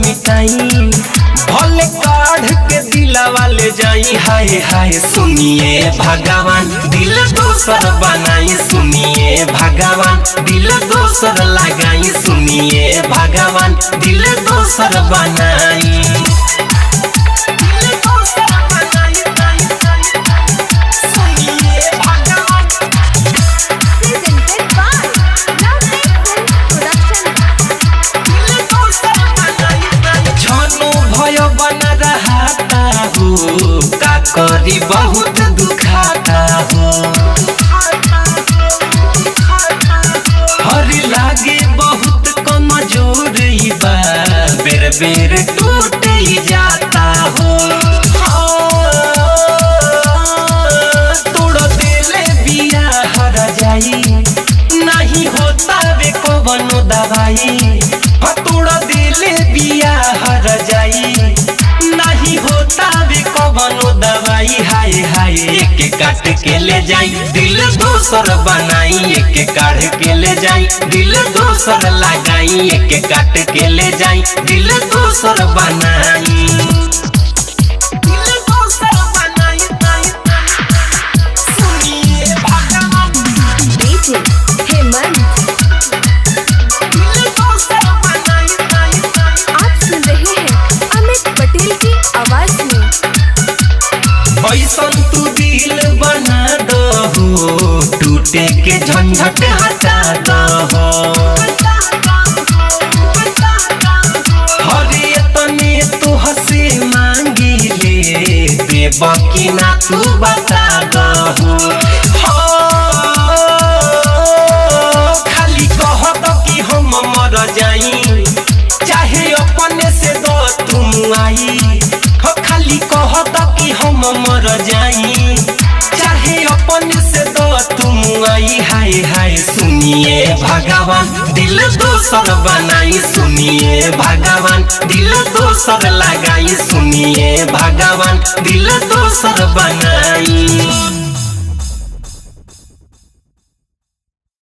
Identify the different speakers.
Speaker 1: मिटाई भले काढ़ के दिलवा ले जाई हाय हाय सुनिए भगवान दिल दोसर बनाई सुनिए भगवान दिल दोसर लगाई सुनिए भगवान दिल दोसर बनाई बना रहता हो का करी बहुत दुखाता हो हरी लागे बहुत कमजोर बा बेर बेर टूट जाता हो तोड़ दिले बिया हर जाई नहीं होता वे कवनो दवाई तोड़ दिले बिया हर जाई नहीं होता वे कवनो दवाई हाय हाय एक काट के ले जाई दिल दोसर बनाई एक काढ़ के ले जाई दिल दोसर लगाई एक काट के ले जाई दिल दोसर बनाई सुनिए भगवान
Speaker 2: डीजे हेमंत
Speaker 1: ऐसन तू दिल बना दहो टूटे के झंझट हटा दहो हरे तने तू हंसे मांगी ले बेबाकी ना तू बता दहो खाली कह दो कि हम मर जाई चाहे अपने से दो तुम आई खाली कह दो कि हम मर जाई चाहे अपन से दो तुम आई हाय हाय सुनिए भगवान दिल दोसर बनाई सुनिए भगवान दिल दोसर लगाई सुनिए भगवान दिल दोसर बनाई।